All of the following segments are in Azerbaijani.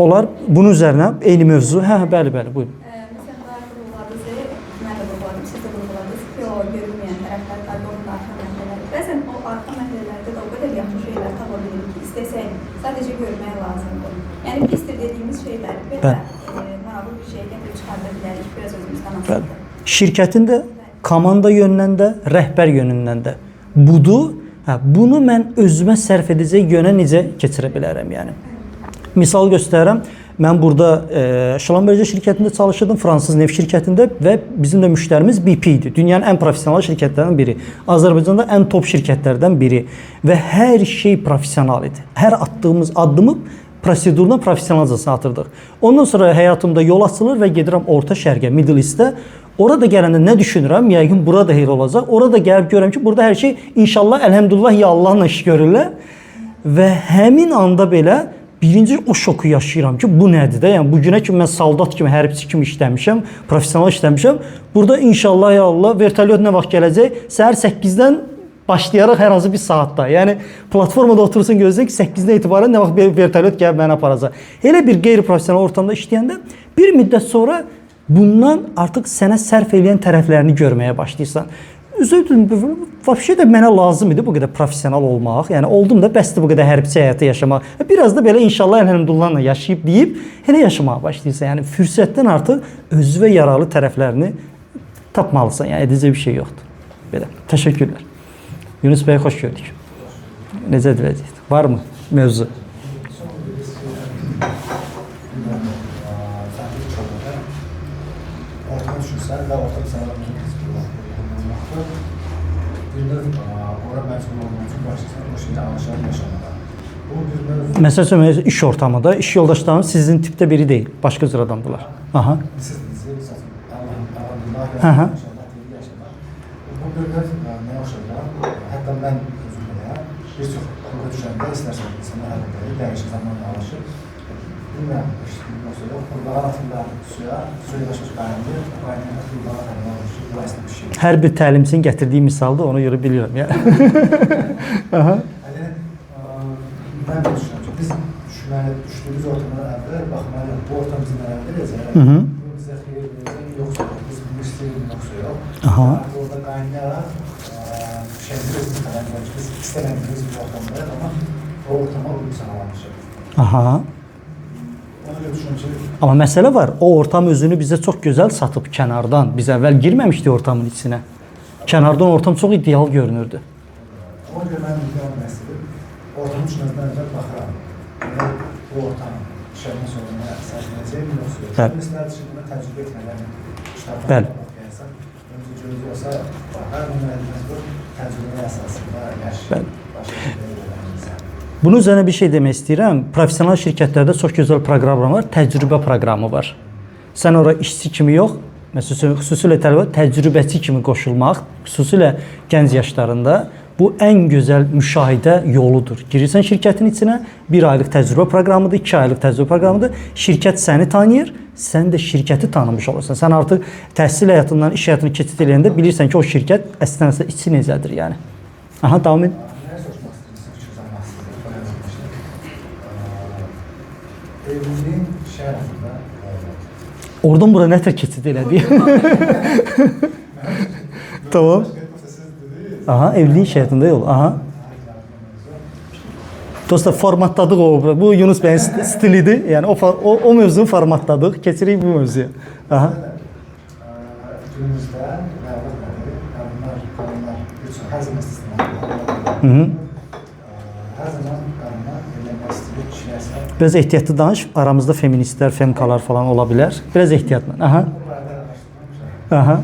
Onlar bunun üzərinə eyni mövzu. Hə, bəli, buyurun. Məsələn, daha vurğuladınız, mən də vurğuladım, siz də vurğuladınız ki, o görünməyən tərəflər karbonun arxa məhəllələri. Bəzən o arxa məhəllələrdə də o qədər yaxşı şeylər tapa bilirik ki, istəsək, sadəcə görmək lazımdır. Yəni, pistir dediyimiz şeyləri belə maraqlı bir şey gətirib çıxarda bilərik, biraz özümüzdən asılıdır. Şirkətin də, komanda yönündən də, rəhbər yönündən də budur. Bunu mən özümə sərf edəcək yönə necə keçirə bilərəm, yəni. Misal göstərirəm, mən burada Şlamberger şirkətində çalışırdım, fransız neft şirkətində və bizim də müştərimiz BP idi. Dünyanın ən professional şirkətlərindən biri. Azərbaycanda ən top şirkətlərdən biri və hər şey professional idi. Hər attığımız addımı prosedurdan professionalcasına atırdıq. Ondan sonra həyatımda yol açılır və gedirəm Orta Şərqə, Middle East'ə. Orada gələndə nə düşünürəm? Yəqin burada heyl olacaq. Orada gəlib görürəm ki, burada hər şey inşallah, əlhəmdülillah, ya Allahla iş görürlər. Və həmin anda belə birinci o şoku yaşayıram ki, bu nədir də? Yəni bu günə kimi mən soldat kimi, hərbçi kimi işləmişəm, professional işləmişəm. Burada inşallah, ya Allah, vertolyot nə vaxt gələcək? Səhər 8-dən başlayaraq hər hansı bir saatda. Yəni platformada oturursun, gözləyir ki, 8-dən etibarən nə vaxt vertolyot gəlib məni aparacaq. Elə bir qeyri-professional ortamda işləyəndə bir müddət sonra bundan artıq sənə sərf edən tərəflərini görməyə başlayırsan. Vəbşə də mənə lazım idi bu qədər professional olmaq. Yəni oldum da bəsdir bu qədər hərbçi həyatı yaşamaq. Biraz da belə inşallah əlhəmdüllahla yaşayıb deyib elə yaşamağa başlayırsan. Yəni fürsətdən artıq özünə yararlı tərəflərini tapmalısan. Yəni edəcək bir şey yoxdur. Belə. Təşəkkürlər. Yunus bəy, xoş gördük. Necə diləcəkdir? Var mı mövzu? Ortamı düşünsən və ortamı sənələrinin bir ora məsul olmaq üçün başlasan, o şeydə anlaşılan yaşamadan. Məsələn, iş ortamında, iş yoldaşlarım sizin tipdə biri deyil, başqa cür adamdılar. Aha. Siz Allah'ın yaşamak. Bu bölümler ne yaşadılar? Hatta ben özümle birçok konuda düşəndə istərsən insanlar həlində dəyişik zamanla alışır. Bilmirəm, yoxsa yox, qurbağan atırlar suya daşmış qaynayır, qaynayır, qurbağan atırlar alışır, bu əslində bir şey. Hər bir təlimçinin gətirdiyi misalda ona görə bilirəm. Aha. Ben de düşünürüm ki, biz düşdüyümüz ortamdan əvvəl baxmalıyıq, bu ortam bizi nələr verəcək, bu bizə xeyir verəcək, yoxsa biz bunu istəyirik, yoxsa yox. Orada qaynayaraq şeyimiz özümüz tərəflər ki, biz istəmədiyimiz bir ortamdayıq, amma o ortama uyum sağlamışıq. Ona görə düşünürüm ki... Amma məsələ var, o ortam özünü bizə çox gözəl satıb kənardan. Biz əvvəl girməmişdik ortamın içinə. Kənardan ortam çox ideal görünürdü. Ona görə mən ideal məsəlim, ortamın içindən əvvəl baxıram. Bu ortam işlərin sonuna sərfələcək mi, yoxsa yox? Məsələ dışında təcrübə etmələrini kitablarına oxuyarsan, öncə gözlüyorsa, baxar, bu təcrübə əsasında yaşayır. Bunun üzerine bir şey demək istəyirəm. Profesional şirkətlərdə çox gözəl proqramlar var, təcrübə proqramı var. Sən ora işçi kimi yox, məsələn, xüsusilə təcrübəçi kimi qoşulmaq, xüsusilə gənc yaşlarında bu ən gözəl müşahidə yoludur. Girirsən şirkətin içinə, 1 aylıq təcrübə proqramıdır, 2 aylıq təcrübə proqramıdır. Şirkət səni tanıyır, sən də şirkəti tanımış olursan. Sən artıq təhsil həyatından iş həyatını keçid edəndə bilirsən ki, o şirkət əslində içi necədir, yəni. Aha, davam edin. Evliliğin şərəfində oradan bura nətər keçid elədi? Tamam. Aha, evliliğin şərəfində yol. Aha. Dostlar, formatladıq o. Bu Yunus bəyin stilidir. Yəni o mövzunu formatladıq. Keçirik bu mövzuya. Aha. Günümüzdə qadınlar üçün hər zaman istisnadır. Hər zaman qadınlar evlənmək istəyir, kişilər isə biraz ehtiyatlı danış. Aramızda feministlər, femkalar falan ola bilər. Biraz ehtiyatla. Aha. Aha.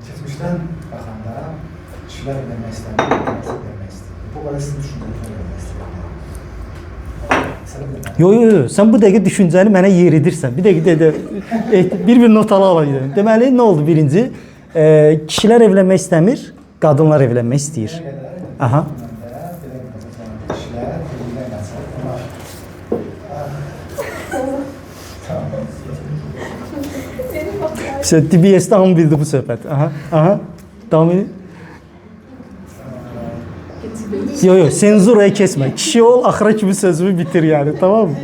Keçmişdən baxanda kişilər evlənmək istəyir, evlənmək istəyir. Bu qədər sizin düşündüyünüz evlənmək istəyir. Yo, sən bu dəqiqə düşüncəni mənə yer edirsən. Bir dəqiqə bir notala alayım. Deməli, nə oldu birinci? Kişilər evlənmək istəmir, qadınlar evlənmək istəyir. Aha. DBS-də hamı bildi bu söhbəti. Aha. Davam edin. Yo, senzuraya kesmə. Kişi ol, axıra kimi sözümü bitir yani, tamam mı?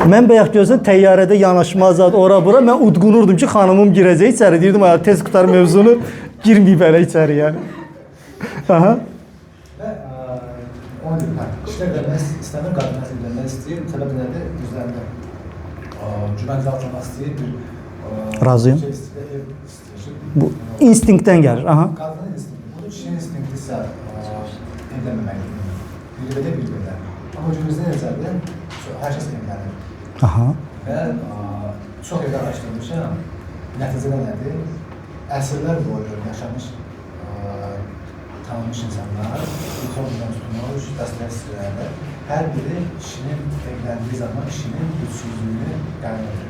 Mən bayaq görsən təyyarədə yanaşma zad ora bura mən udqunurdum ki, xanımım girəcək içəri. Deyirdim ay tez qutar mövzunu girməyib elə içəri yəni. Aha. Və onu deyim, kişilər vermək istəmir, qadınlar vermək istəyir. Tələb elədi, üzərində cümlədə atlamaq istəyir, bir razıyım. Şey istəyir, Bu instinktdən gəlir. Aha. qadının instinkti. Bu kişinin instinkti isə evlənməməkdir. Bir belə, bir belə. Amma günümüzdə necədir? Hər kəs evlənir. Aha. Və çox evdə araşdırmışam. Nəticədə nədir? Əsrlər boyu yaşamış tanınmış insanlar, Yukondan tutmuş, dəstək sürələrdə hər biri kişinin evləndiyi zaman kişinin gücsüzlüyünü qəbul edir.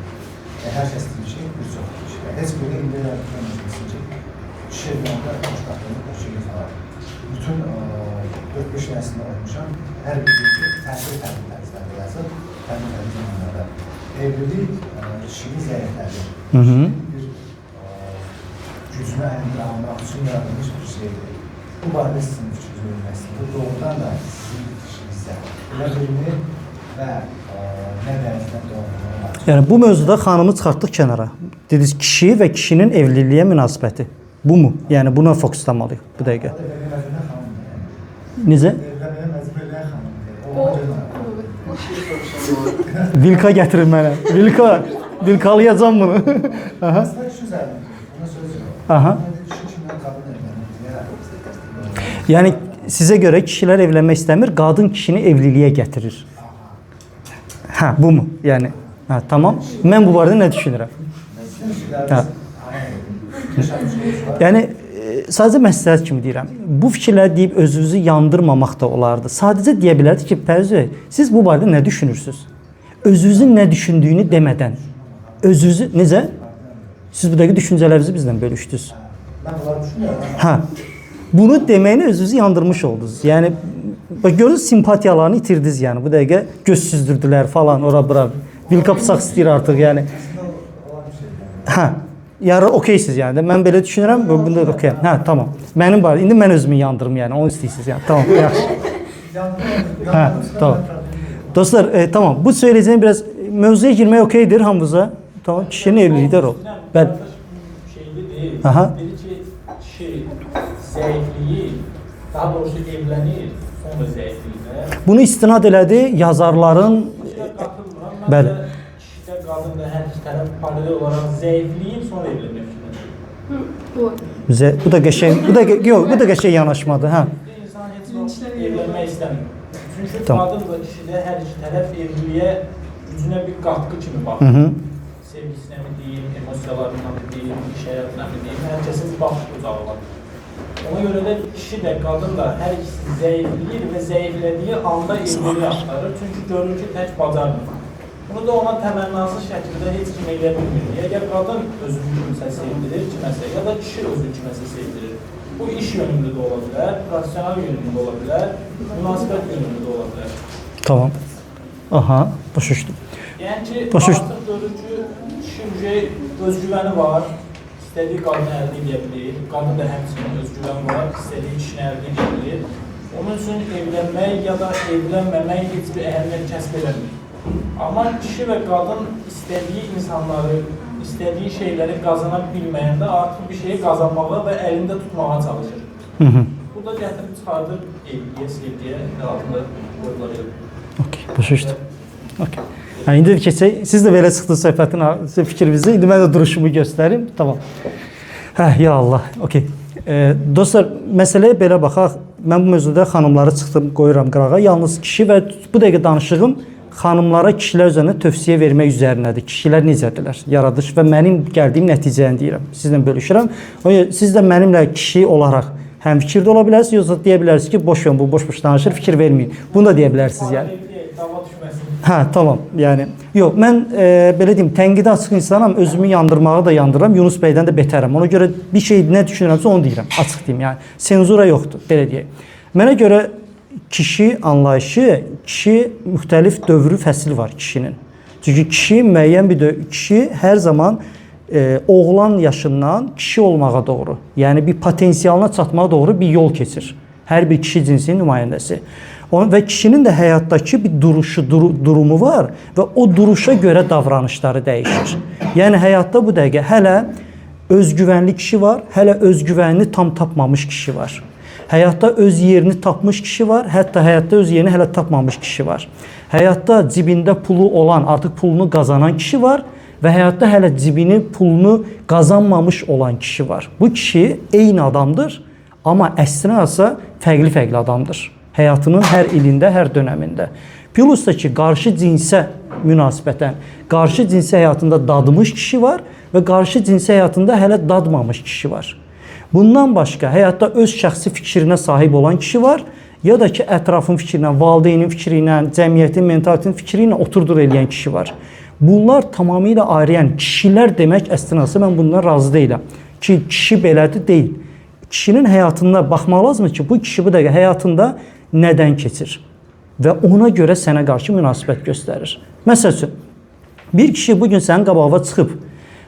Hər kəs deyir ki, bir çox kişi. Heç biri indi görmüşsünüz ki, kişi evləndə xoşbəxtlik, xoşluq falan. Bütün 4-5 nəslində olmuşam, hər biri ki, təsir tərzlərdə yazır, tərzlərdə zamanlarda. Evlilik kişinin zəiflədir. Kişinin bir gücünü əlində almaq üçün yaradılmış bir şeydir. Bu barədə sizin fikriniz verilməsidir. Bu doğrudan da sizin fikrinizdə elə birini və nə dərəcədən doğruluğunu var. Yəni bu mövzuda xanımı çıxartdıq kənara. Dediniz kişi və kişinin evliliyə münasibəti. Bu mu? Yəni buna fokuslanmalıyıq bu dəqiqə. Evlənməyə məcbur xanımdır. Necə? Evlənməyə məcbur eləyən xanımdır. Vilka gətirin mənə. Vilkalayacam bunu. Aha. Aslında kişi üzərində. Buna söz yox. Aha. Kişi kimdən qadın evlənir deyə. Yəni sizə görə kişilər evlənmək istəmir, qadın kişini evliliyə gətirir. Hə, bu mu? Yəni hə, tamam. Mən bu barədə nə düşünürəm? Hə. Yəni sadəcə məsləhət kimi deyirəm. Bu fikirləri deyib özünüzü yandırmamaq da olardı. Sadəcə deyə bilərdi ki, Pərviz, siz bu barədə nə düşünürsüz? Özünüzün nə düşündüyünü demədən. Özünüzü necə? Siz bu dəqiqə düşüncələrinizi bizlə bölüşdünüz. Mən bunları düşünüyorum. Hə. Bunu deməyinə özünüzü yandırmış oldunuz. Yəni görürsüz simpatiyalarını itirdiniz yəni. Bu dəqiqə göz süzdürdülər falan ora bura. Vilka bıçaq istəyir artıq yəni. Hə. Yarı okeysiz yəni. Mən belə düşünürəm, bunda da okeyəm. Hə, tamam. Mənim var. İndi mən özümü yandırım yəni. Onu istəyirsiniz yəni. Tamam, yaxşı. Hə, tamam. Dostlar, tamam. Bu söyləyəcəyim biraz mövzuya girmək okeydir hamımıza. Tamam. Kişinin evlilikdə rol. Bəli. Şeyli deyil. Aha. Dedi ki, kişi zəifliyi, daha doğrusu evlənir, sonra zəifliyinə. Bunu istinad elədi yazarların. Qatılmıram. Bəli. Məncə kişidə, qadında hər iki tərəf paralel olaraq zəifliyib, sonra evlənmək fikridir. Bu da qəşəng, yox, bu da qəşəng yanaşmadır, hə. İnsan heç vaxt evlənmək istəmir. Çünki Tamam. qadın da kişidə hər iki tərəf evliliyə gücünə bir qatqı kimi Hı baxır. -hı. Sevgisinə mi deyim, emosiyalarına mı deyim, iş həyatına mı deyim, hər kəsin bir baxış bucağı var. Ona görə də kişi də, qadın da hər ikisi zəifləyir və zəiflədiyi anda evliliyi axtarır. Çünki görür ki, tək bacarmır. Bunu da ona təmənnasız şəkildə heç kim eləyə bilmir. Əgər qadın özünü kimsə sevdirir, kiməsə, ya da kişi özünü kiməsə sevdirir. Bu iş yönümlü də ola bilər, profesional yönümlü də ola bilər, münasibət yönümlü də ola bilər. Tamam. Aha, başa düşdüm. Yəni ki, Başa artıq görür ki, kişi özgüvəni var, istədiyi qadını əldə edə bilir, qadın da həmçinin özgüvəni var, istədiyi kişini əldə edə bilir. Onun üçün evlənmək ya da evlənməmək heç bir əhəmiyyət kəsb eləmir. Amma kişi və qadın istədiyi insanları, istədiyi şeyləri qazana bilməyəndə artıq bir şeyi qazanmağa və əlində tutmağa çalışır. Bu da gətirib çıxardır evliyə, sevgiyə, altında qoyular. Okey, başa düşdüm. Okey. Hə, indi keçək. Siz də belə çıxdınız söhbətin fikrinizi. İndi mən də duruşumu göstərim. Tamam. Hə, ya Allah. Okey. Dostlar, məsələyə belə baxaq. Mən bu mövzuda xanımları çıxdım, qoyuram qırağa. Yalnız kişi və bu dəqiqə danışığım xanımlara kişilər üzərində tövsiyə vermək üzərindədir. Kişilər necədirlər? Yaradış və mənim gəldiyim nəticəni deyirəm. Sizlə bölüşürəm. Siz də mənimlə kişi olaraq həmfikirdə ola bilərsiniz, yoxsa deyə bilərsiniz ki, boş verin, bu boş-boş danışır, fikir verməyin. Bunu da deyə bilərsiniz yəni. Dava düşməsin. Hə, tamam. Yəni yox, mən belə deyim, tənqidə açıq insanam, özümü yandırmağı da yandırıram, Yunus bəydən də betərəm. Ona görə bir şey nə düşünürəmsə onu deyirəm, açıq deyim. Yəni senzura yoxdur, belə deyək. Mənə görə kişi anlayışı, kişi müxtəlif dövrü fəsil var kişinin. Çünki kişi müəyyən bir kişi hər zaman oğlan yaşından kişi olmağa doğru, yəni bir potensialına çatmağa doğru bir yol keçir. Hər bir kişi cinsinin nümayəndəsi. Və kişinin də həyatdakı bir durumu var və o duruşa görə davranışları dəyişir. Yəni həyatda bu dəqiqə hələ özgüvənli kişi var, hələ özgüvənini tam tapmamış kişi var. Həyatda öz yerini tapmış kişi var, hətta həyatda öz yerini hələ tapmamış kişi var. Həyatda cibində pulu olan, artıq pulunu qazanan kişi var və həyatda hələ cibini, pulunu qazanmamış olan kişi var. Bu kişi eyni adamdır, amma əslinə alsa fərqli adamdır. Həyatının hər ilində, hər dönəmində. Plus da ki, qarşı cinsə münasibətən, qarşı cinsi həyatında dadmış kişi var və qarşı cinsi həyatında hələ dadmamış kişi var. Bundan başqa həyatda öz şəxsi fikrinə sahib olan kişi var, ya da ki, ətrafın fikrinə, valideynin fikri ilə, cəmiyyətin, mentalitinin fikri ilə oturdur eləyən kişi var. Bunlar tamamilə ayrıyan kişilər demək əslində mən bundan razı deyiləm. Ki, kişi belədir, deyil. Kişinin həyatına baxmaq lazımdır ki, bu kişi bu dəqiqə həyatında nədən keçir və ona görə sənə qarşı münasibət göstərir. Məsəl üçün, bir kişi bugün sənin qabağına çıxıb,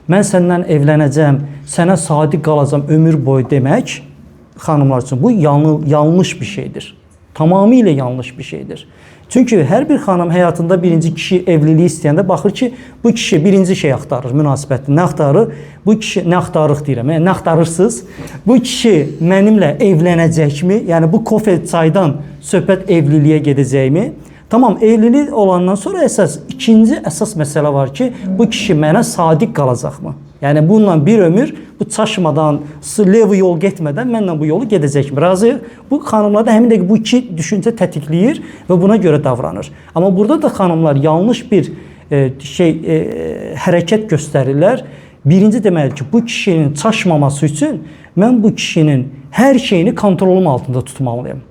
mən səndən evlənəcəm, sənə sadiq qalacam ömür boyu demək, xanımlar üçün bu yanlış bir şeydir. Tamamilə yanlış bir şeydir. Çünki hər bir xanım həyatında birinci kişi evliliyi istəyəndə baxır ki, bu kişi birinci şey axtarır, münasibətdə. Nə axtarır? Bu kişi, nə axtarıq deyirəm, nə axtarırsınız? Bu kişi mənimlə evlənəcəkmi? Yəni bu kofe çaydan söhbət evliliyə gedəcəkmi? Tamam, evlilik olandan sonra ikinci əsas məsələ var ki, bu kişi mənə sadiq qalacaqmı? Yəni bununla bir ömür bu çaşmadan, levi yol getmədən mənlə bu yolu gedəcəkmi? Razıyıq. Bu xanımlarda həmin dəqiqə bu iki düşüncə tətikləyir və buna görə davranır. Amma burada da xanımlar yanlış bir hərəkət göstərirlər. Birinci deməli ki, bu kişinin çaşmaması üçün mən bu kişinin hər şeyini kontrolum altında tutmalıyım.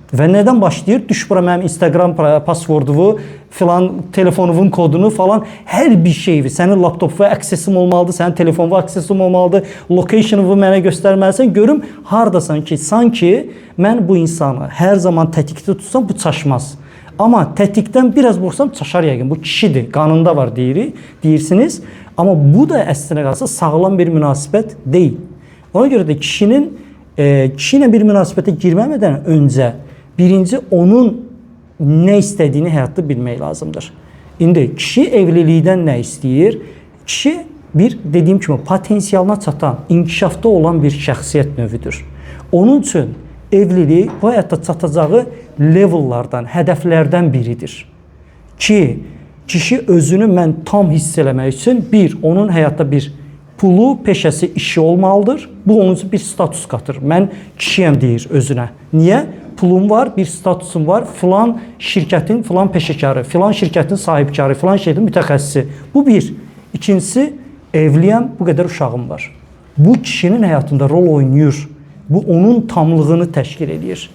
Və nədən başlayır? Düş bura mənim Instagram passwordumu, filan telefonumun kodunu falan, hər bir şeyi, sənin laptopuna aksesim olmalıdır, sənin telefonuna aksesim olmalıdır, location'u mənə göstərməlisən, görüm hardasan ki, sanki mən bu insanı hər zaman tətikdə tutsam bu çaşmaz. Amma tətikdən biraz baxsam çaşar yəqin, bu kişidir, qanında var deyirsiniz. Amma bu da əslində qalsa sağlam bir münasibət deyil. Ona görə də kişi ilə bir münasibətə girməmədən öncə birinci onun nə istədiyini həyatda bilmək lazımdır. İndi kişi evlilikdən nə istəyir? Kişi bir, dediyim kimi, potensialına çatan, inkişafda olan bir şəxsiyyət növüdür. Onun üçün evlilik bu həyatda çatacağı levellardan, hədəflərdən biridir. Ki, kişi özünü mən tam hiss eləmək üçün onun həyatda bir pulu, peşəsi, işi olmalıdır. Bu onun üçün bir status qatır. Mən kişiyəm deyir özünə. Niyə? Pulum var, bir statusum var, filan şirkətin filan peşəkarı, filan şirkətin sahibkarı, filan şeyin mütəxəssisi. Bu bir. İkincisi, evliyəm, bu qədər uşağım var. Bu kişinin həyatında rol oynayır. Bu onun tamlığını təşkil edir.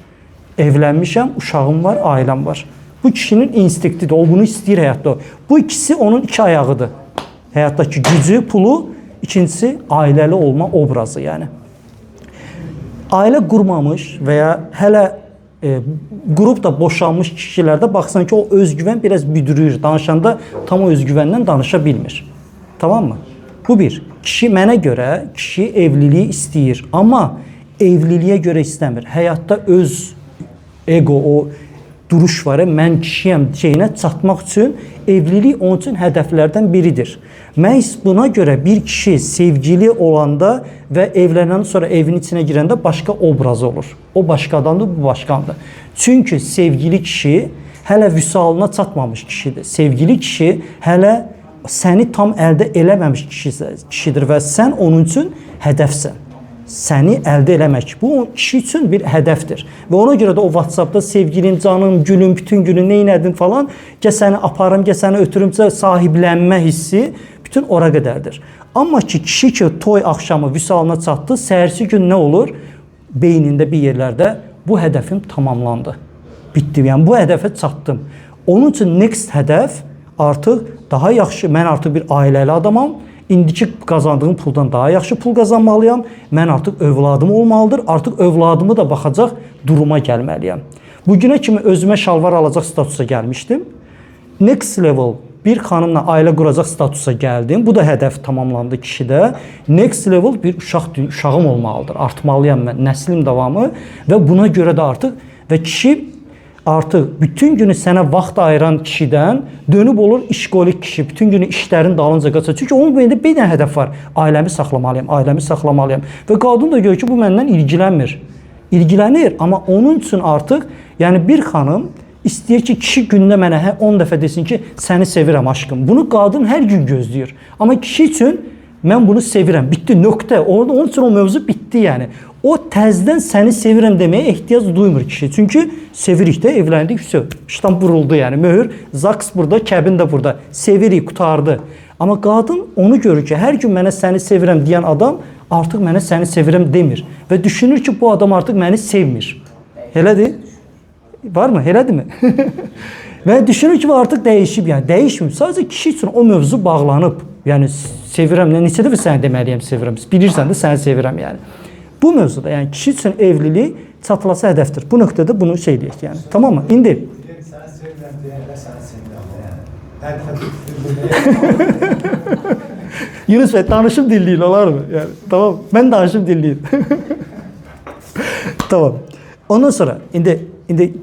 Evlənmişəm, uşağım var, ailəm var. Bu kişinin instinktidir, o bunu istəyir həyatda. Bu ikisi onun iki ayağıdır. Həyatdakı gücü, pulu, ikincisi ailəli olma obrazı yəni. Ailə qurmamış və ya hələ qrup da boşanmış kişilərdə baxsan ki, o özgüvən biraz büdürür. Danışanda tam o özgüvəndən danışa bilmir. Tamam mı? Bu bir. Kişi mənə görə kişi evliliyi istəyir, amma evliliyə görə istəmir. Həyatda öz ego, o duruş var, mən kişiyəm şeyinə çatmaq üçün evlilik onun üçün hədəflərdən biridir. Məhz buna görə bir kişi sevgili olanda və evlənəndən sonra evin içinə girəndə başqa obraz olur. O başqa adamdır, bu başqa adamdır. Çünki sevgili kişi hələ vüsalına çatmamış kişidir. Sevgili kişi hələ səni tam əldə eləməmiş kişidir və sən onun üçün hədəfsən. Səni əldə eləmək. Bu kişi üçün bir hədəfdir. Və ona görə də o WhatsAppda sevgilim, canım, gülüm, bütün günü neynədin falan, gəl səni aparım, gəl səni ötürümcə sahiblənmə hissi bütün ora qədərdir. Amma ki, kişi ki, toy axşamı vüsalına çatdı, səhərsi gün nə olur? Beynində bir yerlərdə bu hədəfim tamamlandı. Bitdi. Yəni, bu hədəfə çatdım. Onun üçün next hədəf artıq daha yaxşı, mən artıq bir ailəli adamam, indiki qazandığım puldan daha yaxşı pul qazanmalıyam, mən artıq övladım olmalıdır, artıq övladımı da baxacaq duruma gəlməliyəm. Bugünə kimi özümə şalvar alacaq statusa gəlmişdim. Next level bir xanımla ailə quracaq statusa gəldim. Bu da hədəf tamamlandı kişidə. Next level bir uşağım olmalıdır. Artmalıyam mən, nəslim davamı və buna görə də artıq və kişi artıq bütün günü sənə vaxt ayıran kişidən dönüb olur işkolik kişi. Bütün günü işlərin dalınca qaçır. Çünki onun beynində bir dənə hədəf var. Ailəmi saxlamalıyam, ailəmi saxlamalıyam. Və qadın da görür ki, bu məndən ilgilənmir. İlgilənir, amma onun üçün artıq, yəni bir xanım istəyir ki, kişi gündə mənə 10 dəfə desin ki, səni sevirəm aşkım. Bunu qadın hər gün gözləyir. Amma kişi üçün mən bunu sevirəm, bitdi, nöqtə. Onun üçün o mövzu bitdi yəni. O təzdən səni sevirəm deməyə ehtiyac duymur kişi. Çünki sevirik də, evləndik, ştamp vuruldu yəni. Möhür, zaks burada, kəbin də burada. Sevirik, qutardı. Amma qadın onu görür ki, hər gün mənə səni sevirəm deyən adam artıq mənə səni sevirəm demir. Və düşünür ki, bu adam artıq məni sevmir. Elədir? Varmı? Elədirmi? Və düşünür ki, bu artıq dəyişib, yəni dəyişmir. Sadəcə kişi üçün o mövzu bağlanıb. Yəni sevirəm, neçə dəfə səni deməliyəm sevirəm. Bilirsən də səni sevirəm yəni. Bu mövzuda, yəni kişi üçün evlilik çatılası hədəfdir. Bu nöqtədə bunu şey deyək yəni. Tamam mı? İndi Səni sevirəm deyəndə səni sevirəm yəni. Yunus bəy danışım dinləyin, olar mı? Yəni tamam, mən danışım dinləyin. Tamam. Ondan sonra indi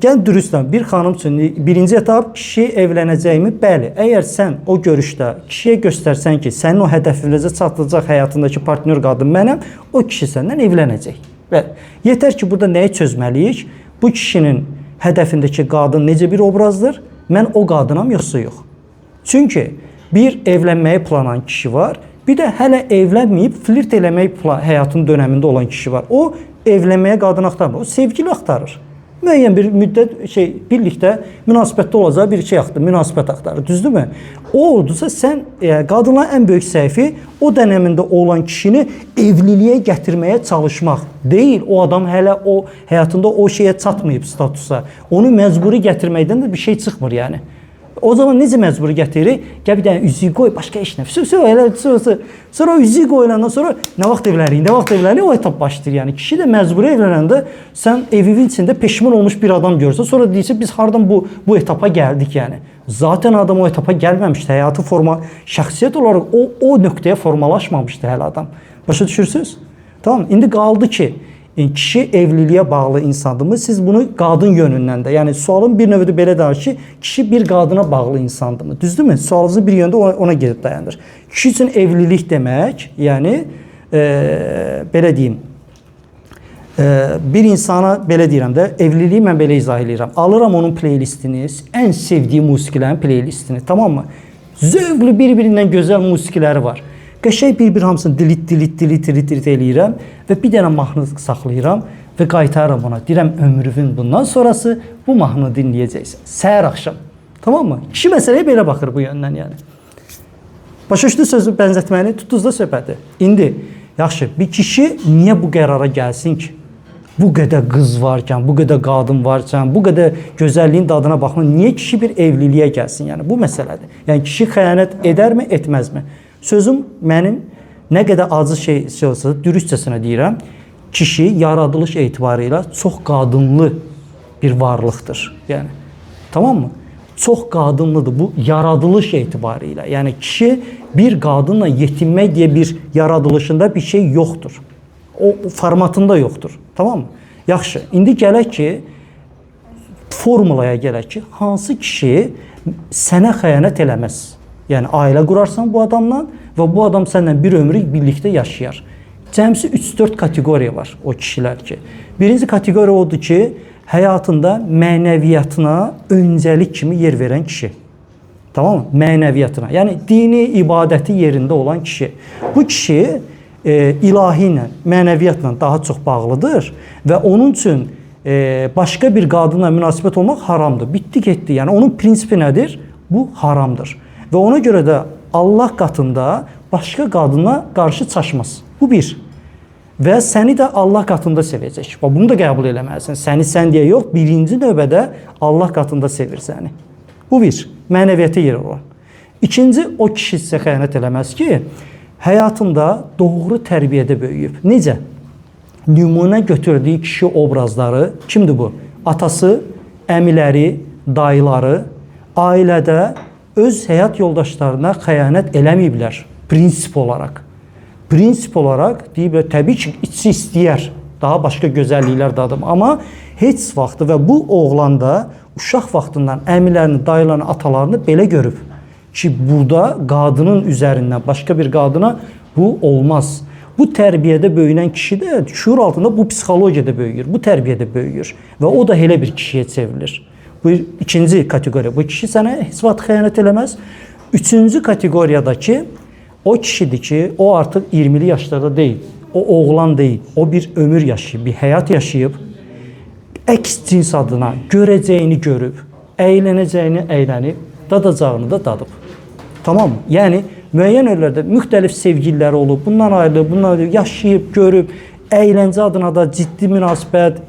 gəl dürüstdən bir xanım üçün birinci etap kişi evlənəcəyimi? Bəli. Əgər sən o görüşdə kişiyə göstərsən ki, sənin o hədəfinizə çatılacaq həyatındakı partnyor qadın mənəm, o kişi səndən evlənəcək. Və yetər ki, burada nəyi çözməliyik? Bu kişinin hədəfindəki qadın necə bir obrazdır? Mən o qadınam yoxsa yox? Çünki bir evlənməyi planan kişi var, bir də hələ evlənməyib flirt eləmək həyatın dönəmində olan kişi var. O evlənməyə qadın axtarmır, o sevgili axtarır. Müəyyən bir müddət birlikdə münasibətdə olacağı bir münasibət axtarır, düzdürmü? O oldusa sən qadınların ən böyük səhvi o dönəmində olan kişini evliliyə gətirməyə çalışmaq deyil. O adam hələ o həyatında o şeyə çatmayıb statusa. Onu məcburi gətirməkdən də bir şey çıxmır yəni. O zaman necə məcburi gətirir? Gəl bir dənə üzüyü qoy, başqa heç nə. Sonra üzüyü qoyulandan sonra nə vaxt evlənirik, o etap başlayır. Yəni kişi də məcburi evlənəndə sən evin içində peşman olmuş bir adam görsən, sonra deyirsən biz hardan bu etapa gəldik yəni. Zaten adam o etapa gəlməmişdi. Həyatı şəxsiyyət olaraq o nöqtəyə formalaşmamışdı hələ adam. Başa düşürsünüz? Tamam. İndi qaldı ki, kişi evliliyə bağlı insandırmı? Siz bunu qadın yönündən də, yəni sualın bir növüdür belə danır ki, kişi bir qadına bağlı insandırmı? Düzdürmü? Sualınızı bir yöndə ona gedib dayandır. Kişi üçün evlilik demək, yəni belə deyim, bir insana belə deyirəm də, evliliyi mən belə izah edirəm. Alıram onun playlistini, ən sevdiyi musiqilərin playlistini, tamam mı? Zövqlü bir-birindən gözəl musiqiləri var. Qəşəng bir hamısını dilit eləyirəm və bir dənə mahnı saxlayıram və qaytarıram ona. Deyirəm ömrünün bundan sonrası bu mahnını dinləyəcəksən. Səhər axşam. Tamam mı? Kişi məsələyə belə baxır bu yöndən yəni. Başa düşdü sözü bənzətməni, tutdunuz da söhbəti. İndi yaxşı, bir kişi niyə bu qərara gəlsin ki? Bu qədər qız varkən, bu qədər qadın varkən, bu qədər gözəlliyin dadına baxma, niyə kişi bir evliliyə gəlsin? Yəni bu məsələdir. Yəni kişi xəyanət edərmi, etməzmi? Sözüm mənim nə qədər acı şey olsa, dürüstcəsinə deyirəm, kişi yaradılış etibarıyla çox qadınlı bir varlıqdır. Yəni, tamam mı? Çox qadınlıdır bu yaradılış etibarıyla. Yəni kişi bir qadınla yetinmək deyə bir yaradılışında bir şey yoxdur. O formatında yoxdur. Tamam mı? Yaxşı, indi gələk ki, formulaya gələk ki, hansı kişi sənə xəyanət eləməz? Yəni ailə qurarsan bu adamla və bu adam səninlə bir ömrü birlikdə yaşayar. Cəmsi 3-4 kateqoriya var o kişilər ki. Birinci kateqoriya odur ki, həyatında mənəviyyatına öncəlik kimi yer verən kişi. Tamam mı? Mənəviyyatına. Yəni dini, ibadəti yerində olan kişi. Bu kişi ilahi ilə, mənəviyyatla daha çox bağlıdır və onun üçün başqa bir qadınla münasibət olmaq haramdır. Bitdi, getdi. Yəni onun prinsipi nədir? Bu haramdır. Və ona görə də Allah qatında başqa qadına qarşı çaşmaz. Bu bir. Və səni də Allah qatında sevəcək. Bunu da qəbul eləməlisən. Səni sən deyə yox, birinci növbədə Allah qatında sevir səni. Bu bir. Mənəviyyata yer olan. İkinci, o kişi sizə xəyanət eləməz ki, həyatında doğru tərbiyədə böyüyüb. Necə? Nümunə götürdüyü kişi obrazları kimdir bu? Atası, əmiləri, dayıları, ailədə öz həyat yoldaşlarına xəyanət eləməyiblər prinsip olaraq. Prinsip olaraq deyiblər, təbii ki, içi istəyər, daha başqa gözəlliklər dadım. Amma heç vaxt və bu oğlanda uşaq vaxtından əmilərini, dayılarını, atalarını belə görüb ki, burada qadının üzərindən başqa bir qadına bu olmaz. Bu tərbiyədə böyüyən kişi də şuur altında bu psixologiyada böyüyür, bu tərbiyədə böyüyür və o da elə bir kişiyə çevrilir. Bu ikinci kateqoriya. Bu kişi sənə heç vaxt xəyanət eləməz. Üçüncü kateqoriyadakı o kişidir ki, o artıq 20'li yaşlarda deyil. O oğlan deyil. O bir ömür yaşayıb, bir həyat yaşayıb. Əks cins adına görəcəyini görüb, əylənəcəyini əylənib, dadacağını da dadıb. Tamam mı? Yəni müəyyən yerlərdə müxtəlif sevgililəri olub, bundan ayrılıb, bundan ayrılıb, yaşayıb, görüb, əyləncə adına da ciddi münasibət,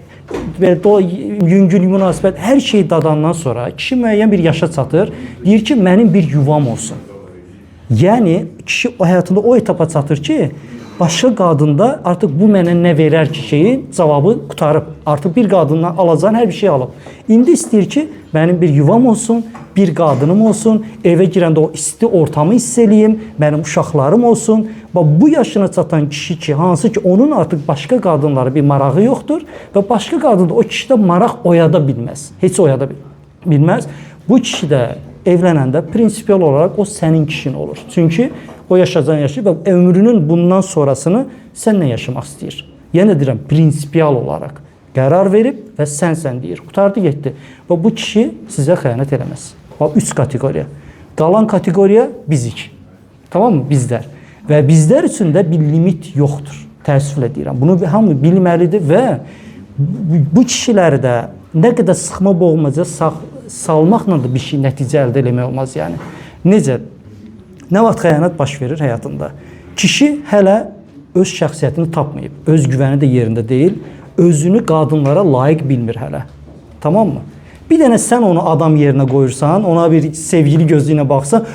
yüngül münasibət, hər şeyi dadandan sonra kişi müəyyən bir yaşa çatır, deyir ki, mənim bir yuvam olsun. Yəni kişi həyatında o etapa çatır ki, başqa qadında artıq bu mənə nə verər ki şeyin cavabı qutarıb. Artıq bir qadından alacağın hər bir şey alıb. İndi istəyir ki, mənim bir yuvam olsun, bir qadınım olsun, evə girəndə o isti ortamı hiss eləyim, mənim uşaqlarım olsun. Bu yaşına çatan kişi ki, hansı ki onun artıq başqa qadınlara bir marağı yoxdur və başqa qadında o kişidə maraq oyada bilməz. Heç oyada bilməz. Bu kişi də evlənəndə prinsipial olaraq o sənin kişin olur. Çünki o yaşayan yaşayıb və ömrünün bundan sonrasını sənlə yaşamaq istəyir. Yenə deyirəm, prinsipial olaraq qərar verib və sən deyir. Qutardı getdi. Və bu kişi sizə xəyanət eləməz. 3 kateqoriya. Qalan kateqoriya bizik. Tamam mı? Bizlər. Və bizlər üçün də bir limit yoxdur. Təəssüflə deyirəm. Bunu hamı bilməlidir və bu kişiləri də nə qədər sıxma boğmaca salmaqla da bir şey nəticə əldə eləmək olmaz yəni. Necə? Nə vaxt xəyanət baş verir həyatında? Kişi hələ öz şəxsiyyətini tapmayıb, öz güvəni də yerində deyil, özünü qadınlara layiq bilmir hələ. Tamam mı? Bir dənə sən onu adam yerinə qoyursan, ona bir sevgili gözü ilə baxsan,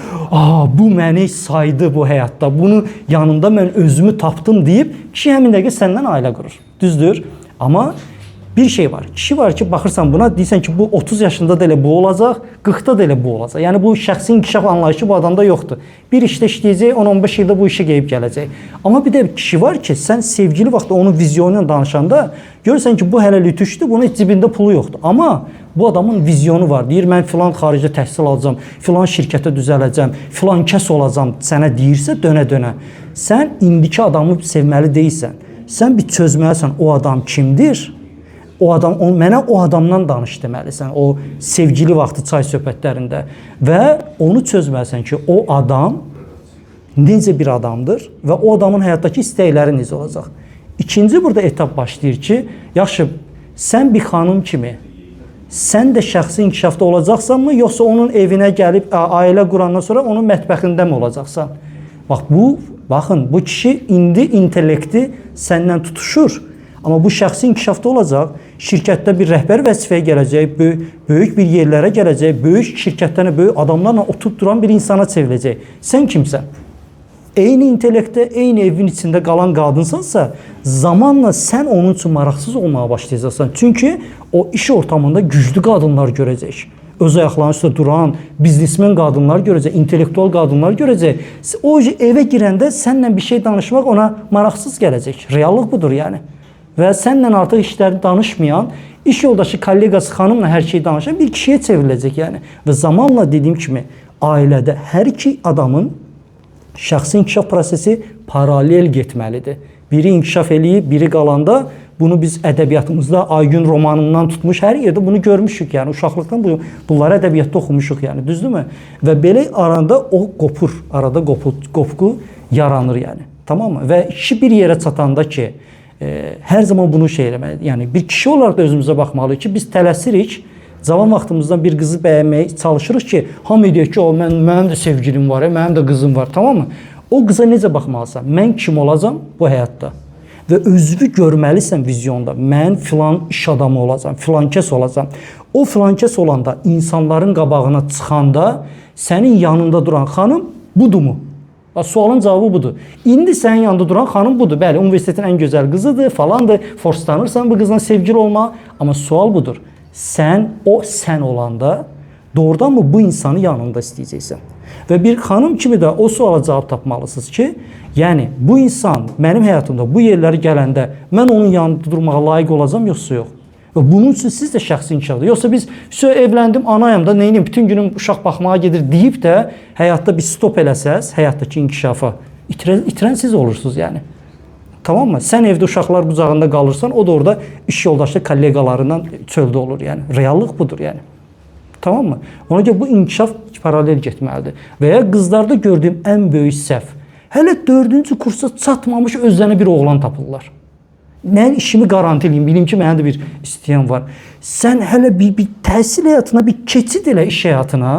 bu məni saydı bu həyatda, bunu yanında mən özümü tapdım deyib, kişi həmin dəqiqə səndən ailə qurur. Düzdür? Amma bir şey var. Kişi var ki, baxırsan buna, deyirsən ki, bu 30 yaşında da elə bu olacaq, 40-da da elə bu olacaq. Yəni bu şəxsi inkişaf anlayışı bu adamda yoxdur. Bir işdə işləyəcək, 10-15 ildə bu işə qeyib gələcək. Amma bir də kişi var ki, sən sevgili vaxtda onun vizyonu ilə danışanda görürsən ki, bu hələ lütüşdür, bunun heç cibində pulu yoxdur. Amma bu adamın vizyonu var. Deyir, mən filan xaricdə təhsil alacağam, filan şirkətə düzələcəm, filan kəs olacağam, sənə deyirsə dönə-dönə. Sən indiki adamı sevməli deyilsən. Sən bir çözməlisən, o adam kimdir? Mənə o adamdan danış deməlisən, o sevgili vaxtı çay söhbətlərində və onu çözməlisən ki, o adam necə bir adamdır və o adamın həyatdakı istəkləri necə olacaq. İkinci burada etap başlayır ki, yaxşı, sən bir xanım kimi, sən də şəxsi inkişafda olacaqsanmı, yoxsa onun evinə gəlib ailə qurandan sonra onun mətbəxində mi olacaqsan? Baxın, bu kişi indi intellekti səndən tutuşur. Amma bu şəxsi inkişafda olacaq, şirkətdə bir rəhbər vəzifəyə gələcək, böyük bir yerlərə gələcək, böyük şirkətlərlə, böyük adamlarla oturub duran bir insana çevriləcək. Sən kimsən? Eyni intellektdə, eyni evin içində qalan qadınsansa, zamanla sən onun üçün maraqsız olmağa başlayacaqsan. Çünki o iş ortamında güclü qadınlar görəcək. Öz ayaqlarının üstə duran, biznesmen qadınlar görəcək, intellektual qadınlar görəcək. O evə girəndə sənlə bir şey danışmaq ona maraqsız gələcək. Reallıq budur yəni. Və sənlə artıq işləri danışmayan, iş yoldaşı, kollegası, xanımla hər şeyi danışan bir kişiyə çevriləcək yəni. Və zamanla dediyim kimi, ailədə hər iki adamın şəxsi inkişaf prosesi paralel getməlidir. Biri inkişaf eləyib, biri qalanda, bunu biz ədəbiyyatımızda Aygün romanından tutmuş, hər yerdə bunu görmüşük yəni. Uşaqlıqdan bunları ədəbiyyatda oxumuşuq yəni, düzdürmü? Və belə arada o qopur, arada qopqu yaranır yəni. Tamam mı? Və kişi bir yerə çatanda ki, hər zaman bunu şey eləməlidir. Yəni bir kişi olaraq da özümüzə baxmalıyıq ki, biz tələsirik, cavan vaxtımızdan bir qızı bəyənməyə çalışırıq ki, hamı deyək ki, mənim də sevgilim var, mənim də qızım var, tamam mı? O qıza necə baxmalısan? Mən kim olacam bu həyatda? Və özünü görməlisən vizyonda. Mən filan iş adamı olacam, filan kəs olacam. O filan kəs olanda, insanların qabağına çıxanda sənin yanında duran xanım budurmu? Sualın cavabı budur. İndi sənin yanında duran xanım budur. Bəli, universitetin ən gözəl qızıdır, falandır. Forslanırsan bu qızla sevgili olma. Amma sual budur. Sən olanda doğrudan mı bu insanı yanında istəyəcəksən? Və bir xanım kimi də o suala cavab tapmalısınız ki, yəni bu insan mənim həyatımda bu yerləri gələndə mən onun yanında durmağa layiq olacam, yoxsa yox? Və bunun üçün siz də şəxsi inkişafda. Yoxsa biz evləndim, anayam da, neyim, bütün günüm uşaq baxmağa gedir deyib də həyatda bir stop eləsəz, həyatdakı inkişafa itirən siz olursunuz yəni. Tamam mı? Sən evdə uşaqlar qucağında qalırsan, o da orada iş yoldaşı, kolleqalarından çöldə olur yəni. Reallıq budur yəni. Tamam mı? Ona görə bu inkişaf paralel getməlidir. Və ya qızlarda gördüyüm ən böyük səhv. Hələ 4-cü kursa çatmamış özlərinə bir oğlan tapırlar. Mən işimi garanti eləyim, bilim ki, məndə bir istəyən var. Sən hələ bir təhsil həyatına, bir keçid elə iş həyatına,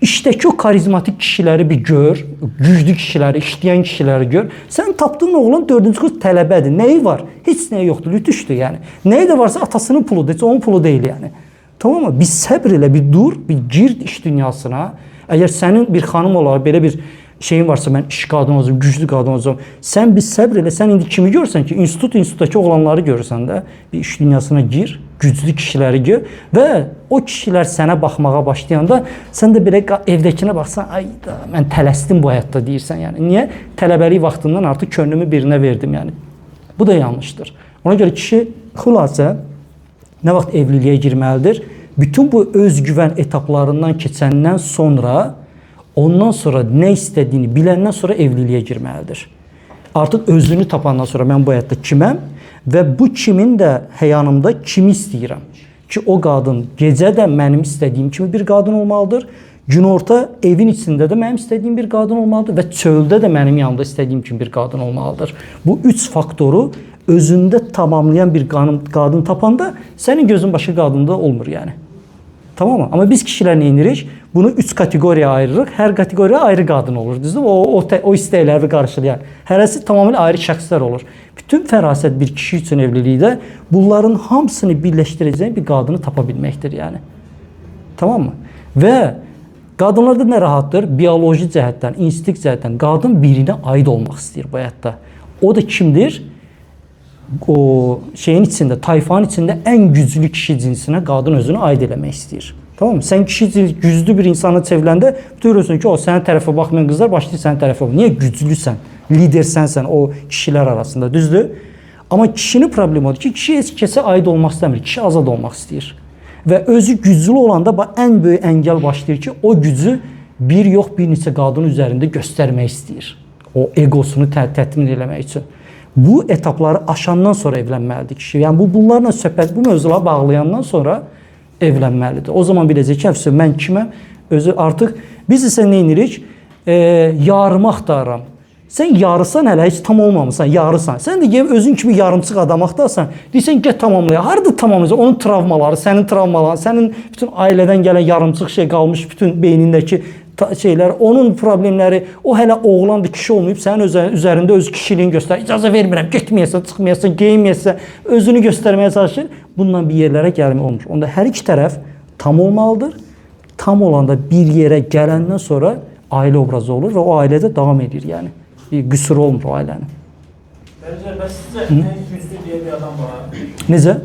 işdəki o karizmatik kişiləri bir gör, güclü kişiləri, işləyən kişiləri gör. Sən tapdığın oğlan 4-cü kurs tələbədir. Nəyi var? Heç nəyi yoxdur, lütüşdür yəni. Nəyi də varsa atasının puludur, heç onun pulu deyil yəni. Tamam mı? Bir səbr elə, bir dur, bir gir iş dünyasına. Əgər sənin bir xanım olaraq belə bir şeyin varsa, mən iş qadın olacağım, güclü qadın olacağım. Sən bir səbr elə, sən indi kimi görürsən ki, institutdakı oğlanları görürsən də, bir iş dünyasına gir, güclü kişiləri gör və o kişilər sənə baxmağa başlayanda sən də belə evdəkinə baxsan, ay da mən tələsdim bu həyatda deyirsən yəni. Niyə? Tələbəlik vaxtından artıq könlümü birinə verdim yəni. Bu da yanlışdır. Ona görə kişi xülasə nə vaxt evliliyə girməlidir? Bütün bu özgüvən etaplarından keçəndən sonra, ondan sonra nə istədiyini biləndən sonra evliliyə girməlidir. Artıq özünü tapandan sonra mən bu həyatda kiməm və bu kimin də həyanımda kimi istəyirəm ki, o qadın gecə də mənim istədiyim kimi bir qadın olmalıdır, günorta evin içində də mənim istədiyim bir qadın olmalıdır və çöldə də mənim yanımda istədiyim kimi bir qadın olmalıdır. Bu 3 faktoru özündə tamamlayan bir qadın tapanda sənin gözün başqa qadında olmur yəni. Tamam mı? Amma biz kişilər nə edirik? Bunu 3 kateqoriyaya ayırırıq. Hər kateqoriya ayrı qadın olur. Düzdür? O istəkləri qarşılayan. Hərəsi tamamilə ayrı şəxslər olur. Bütün fərasət bir kişi üçün evlilikdə bunların hamısını birləşdirəcək bir qadını tapa bilməkdir yəni. Tamam mı? Və qadınlarda nə rahatdır? Bioloji cəhətdən, instinkt cəhətdən qadın birinə aid olmaq istəyir bu həyatda. O da kimdir? O şeyin içində, tayfanın içində ən güclü kişi cinsinə qadın özünü aid eləmək istəyir. Tamam mı? Sən güclü bir insana çevriləndə görürsən ki, o sənin tərəfə baxmayan qızlar başlayır sənin tərəfə. Niyə güclüsən? Lidersənsən o kişilər arasında, düzdür? Amma kişinin problemi odur ki, kişi heç kəsə aid olmaq istəmir, kişi azad olmaq istəyir. Və özü güclü olanda ən böyük əngəl başlayır ki, o gücü bir yox bir neçə qadın üzərində göstərmək istəyir. O egosunu təmin eləmək üçün. Bu etapları aşandan sonra evlənməlidir kişi. Yəni bunlarla söhbət, bu mövzulara bağlayandan sonra evlənməlidir. O zaman biləcək ki, mən kiməm? Özü artıq biz isə nə edirik? Yarımı axtarıram. Sən yarısan hələ heç tam olmamısan, yarısan. Sən də gəlib özün kimi yarımçıq adam axtarsan, deyirsən get tamamlaya. Harada tamamlayacaq? Onun travmaları, sənin travmaların, sənin bütün ailədən gələn yarımçıq şey qalmış, bütün beynindəki şeylər, onun problemləri, o hələ oğlandır, kişi olmayıb, sənin üzərində öz kişiliğini göstərir. İcazə vermirəm, getməyəsən, çıxmayəsən, geyinməyəsən, özünü göstərməyə çalışır. Bununla bir yerlərə gəlmək olmur. Onda hər iki tərəf tam olmalıdır. Tam olanda bir yerə gələndən sonra ailə obrazı olur və o ailədə davam edir yəni. Bir qüsur olmur o ailənin. Bəs sizcə ən güclü deyə bir adam var? Necə?